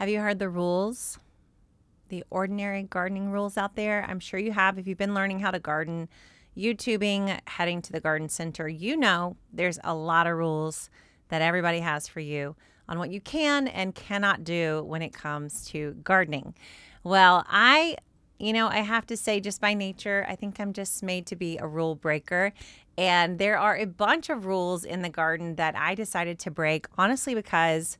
Have you heard the rules? The ordinary gardening rules out there? I'm sure you have. If you've been learning how to garden, YouTubing, heading to the garden center, you know there's a lot of rules that everybody has for you on what you can and cannot do when it comes to gardening. Well, I have to say, just by nature, I think I'm just made to be a rule breaker. And there are a bunch of rules in the garden that I decided to break, honestly, because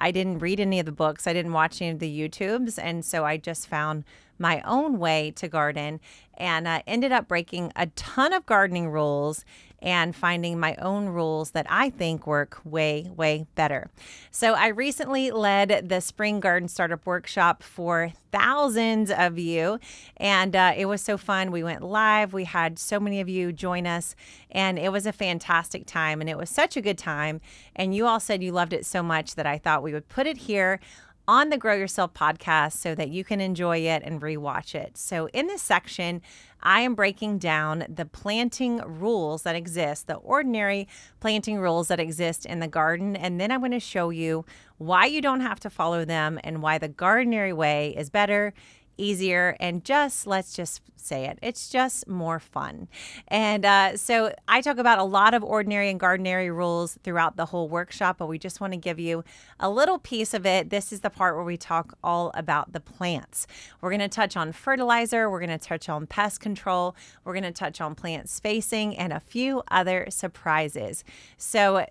I didn't read any of the books. I didn't watch any of the YouTubes. And so I just found my own way to garden and ended up breaking a ton of gardening rules and finding my own rules that I think work way, way better. So I recently led the Spring Garden Startup Workshop for thousands of you, and it was so fun. We went live. We had so many of you join us, and it was a fantastic time, and it was such a good time. And you all said you loved it so much that I thought we would put it here on the Grow Yourself podcast so that you can enjoy it and rewatch it. So in this section, I am breaking down the planting rules that exist, the ordinary planting rules that exist in the garden. And then I'm going to show you why you don't have to follow them and why the Gardenary way is better, easier, and let's just say it, it's just more fun. And so I talk about a lot of ordinary and gardenary rules throughout the whole workshop, but we just want to give you a little piece of it. This is the part where we talk all about the plants. We're going to touch on fertilizer, we're going to touch on pest control, we're going to touch on plant spacing, and a few other surprises. So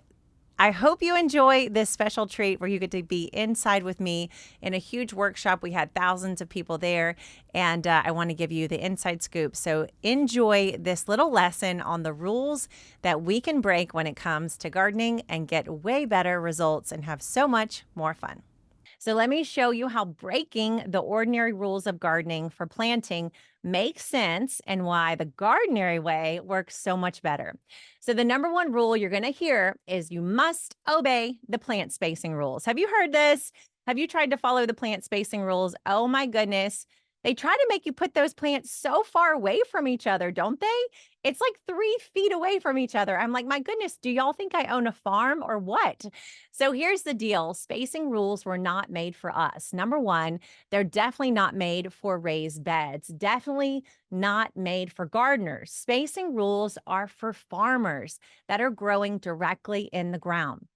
I hope you enjoy this special treat where you get to be inside with me in a huge workshop. We had thousands of people there, and I want to give you the inside scoop. So enjoy this little lesson on the rules that we can break when it comes to gardening and get way better results and have so much more fun. So let me show you how breaking the ordinary rules of gardening for planting makes sense and why the Gardenary way works so much better. So the number one rule you're going to hear is you must obey the plant spacing rules. Have you heard this? Have you tried to follow the plant spacing rules? Oh my goodness. They try to make you put those plants so far away from each other, don't they? It's like 3 feet away from each other. I'm like, my goodness, do y'all think I own a farm or what? So here's the deal. Spacing rules were not made for us. Number one, they're definitely not made for raised beds. Definitely not made for gardeners. Spacing rules are for farmers that are growing directly in the ground.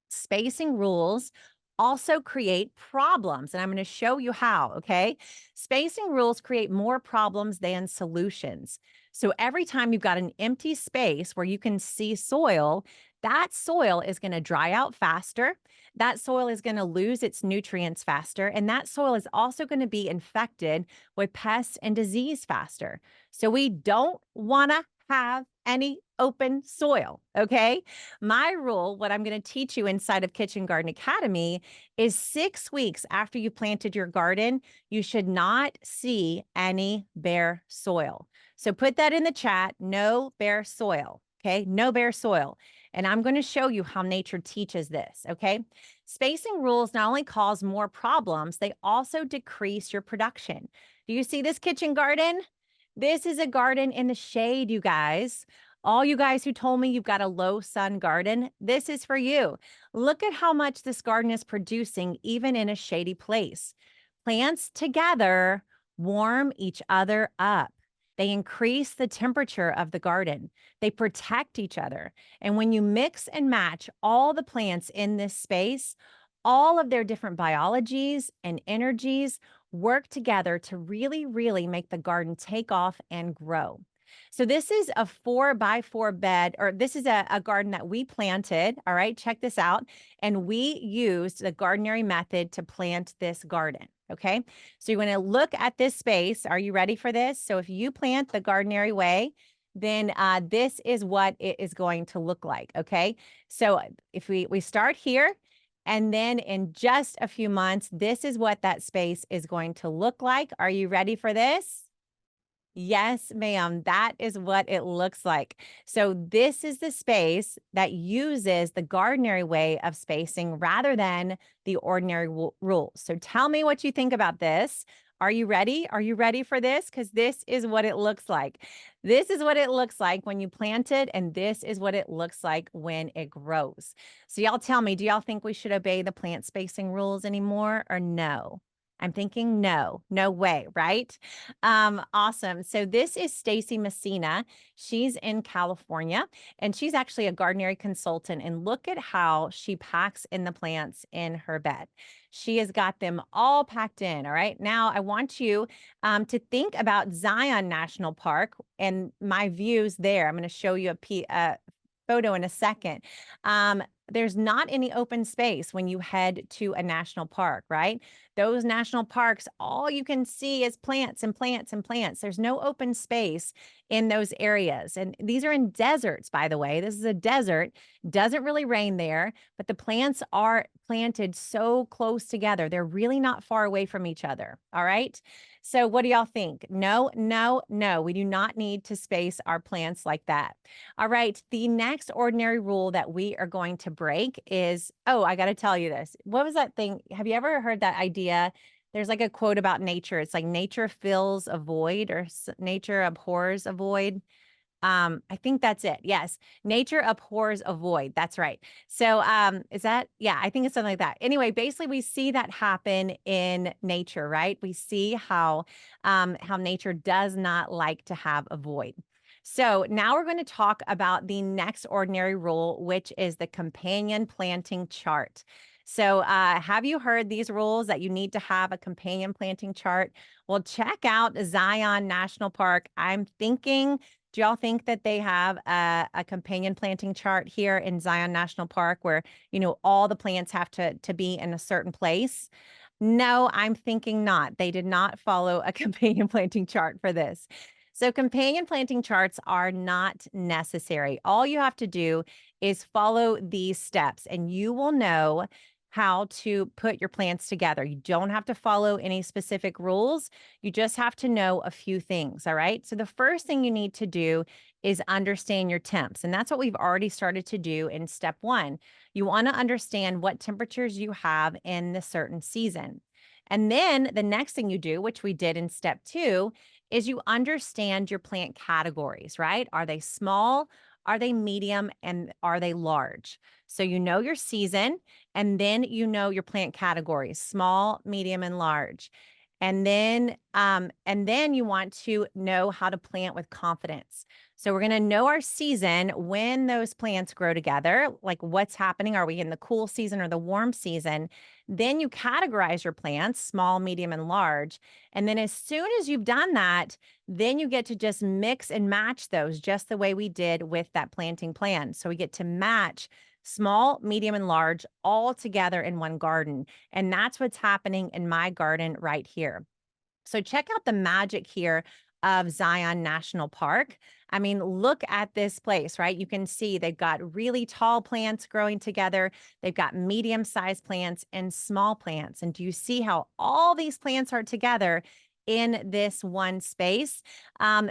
Spacing rules also create problems, and I'm going to show you how, okay? Spacing rules create more problems than solutions. So every time you've got an empty space where you can see soil, that soil is going to dry out faster. That soil is going to lose its nutrients faster, and that soil is also going to be infected with pests and disease faster. So we don't want to have any open soil, okay? My rule, what I'm going to teach you inside of Kitchen Garden Academy, is 6 weeks after you planted your garden, you should not see any bare soil. So put that in the chat, no bare soil, okay? No bare soil. And I'm going to show you how nature teaches this, okay? Spacing rules not only cause more problems, they also decrease your production. Do you see this kitchen garden? This is a garden in the shade, you guys. All you guys who told me you've got a low sun garden, this is for you. Look at how much this garden is producing, even in a shady place. Plants together warm each other up. They increase the temperature of the garden. They protect each other. And when you mix and match all the plants in this space, all of their different biologies and energies work together to really, really make the garden take off and grow. So this is a 4x4 bed, or this is a garden that we planted. All right, check this out. And we used the Gardenary method to plant this garden. Okay, so you're going to look at this space. Are you ready for this? So if you plant the Gardenary way, then this is what it is going to look like. Okay, so if we start here, and then in just a few months, this is what that space is going to look like. Are you ready for this? Yes, ma'am. That is what it looks like. So this is the space that uses the Gardenary way of spacing rather than the ordinary rules. So tell me what you think about this. Are you ready? Are you ready for this? Because this is what it looks like. This is what it looks like when you plant it, and this is what it looks like when it grows. So y'all tell me, do y'all think we should obey the plant spacing rules anymore or no? I'm thinking no, no way, right? Awesome. So this is Stacy Messina. She's in California, and she's actually a Gardenary consultant. And look at how she packs in the plants in her bed. She has got them all packed in. All right. Now I want you to think about Zion National Park and my views there. I'm going to show you a photo in a second. There's not any open space when you head to a national park, right? Those national parks, all you can see is plants and plants and plants. There's no open space in those areas. And these are in deserts, by the way. This is a desert. Doesn't really rain there, but the plants are planted so close together. They're really not far away from each other. All right. So what do y'all think? No, no, no. We do not need to space our plants like that. All right. The next ordinary rule that we are going to break is, oh, I got to tell you this. What was that thing? Have you ever heard that idea? There's like a quote about nature. It's like nature fills a void or nature abhors a void. I think that's it. Yes. Nature abhors a void. That's right. So, is that, yeah, I think it's something like that. Anyway, basically we see that happen in nature, right? We see how nature does not like to have a void. So now we're going to talk about the next ordinary rule, which is the companion planting chart. So, have you heard these rules that you need to have a companion planting chart? Well, check out Zion National Park. I'm thinking, do y'all think that they have a companion planting chart here in Zion National Park where, all the plants have to be in a certain place? No, I'm thinking not. They did not follow a companion planting chart for this. So companion planting charts are not necessary. All you have to do is follow these steps and you will know how to put your plants together. You don't have to follow any specific rules. You just have to know a few things, all right? So the first thing you need to do is understand your temps, and that's what we've already started to do in step 1. You want to understand what temperatures you have in the certain season. And then the next thing you do, which we did in step 2, is you understand your plant categories, right? Are they small? Are they medium? And are they large? So you know your season, and then you know your plant categories, small, medium, and large. And then you want to know how to plant with confidence. So we're going to know our season when those plants grow together, like what's happening. Are we in the cool season or the warm season? Then you categorize your plants, small, medium, and large. And then as soon as you've done that, then you get to just mix and match those just the way we did with that planting plan. So we get to match small, medium, and large all together in one garden. And that's what's happening in my garden right here. So check out the magic here of Zion National Park. I mean, look at this place, right? You can see they've got really tall plants growing together. They've got medium-sized plants and small plants. And do you see how all these plants are together in this one space?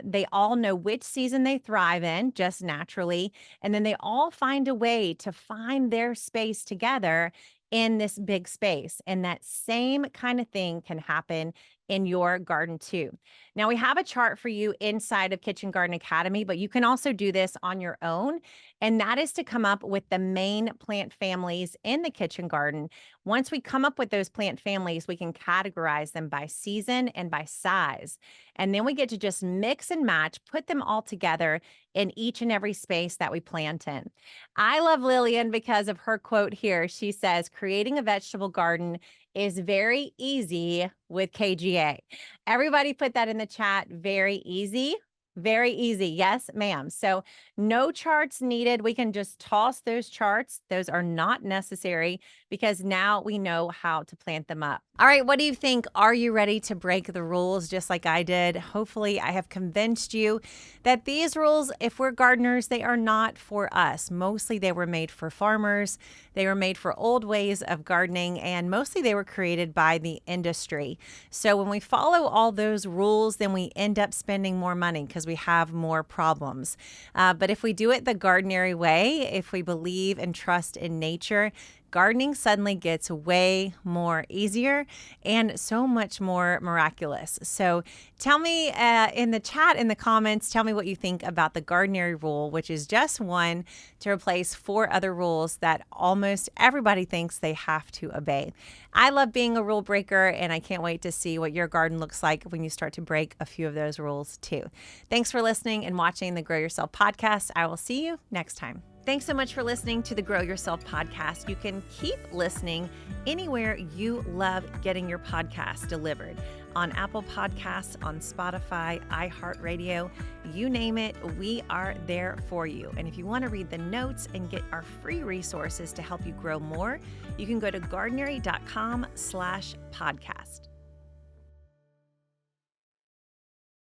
They all know which season they thrive in, just naturally. And then they all find a way to find their space together in this big space. And that same kind of thing can happen in your garden too. Now we have a chart for you inside of Kitchen Garden Academy, but you can also do this on your own. And that is to come up with the main plant families in the kitchen garden. Once we come up with those plant families, we can categorize them by season and by size. And then we get to just mix and match, put them all together in each and every space that we plant in. I love Lillian because of her quote here. She says, creating a vegetable garden is very easy with KGA. Everybody put that in the chat. Very easy. Very easy. Yes, ma'am. So no charts needed. We can just toss those charts. Those are not necessary because now we know how to plant them up. All right. What do you think? Are you ready to break the rules just like I did? Hopefully I have convinced you that these rules, if we're gardeners, they are not for us. Mostly they were made for farmers. They were made for old ways of gardening, and mostly they were created by the industry. So when we follow all those rules, then we end up spending more money because we have more problems. But if we do it the Gardenary way, if we believe and trust in nature, gardening suddenly gets way more easier and so much more miraculous. So tell me in the chat, in the comments, tell me what you think about the Gardenary rule, which is just one to replace 4 other rules that almost everybody thinks they have to obey. I love being a rule breaker, and I can't wait to see what your garden looks like when you start to break a few of those rules too. Thanks for listening and watching the Grow Yourself podcast. I will see you next time. Thanks so much for listening to the Grow Yourself podcast. You can keep listening anywhere you love getting your podcast delivered. On Apple Podcasts, on Spotify, iHeartRadio, you name it, we are there for you. And if you want to read the notes and get our free resources to help you grow more, you can go to gardenary.com/podcast.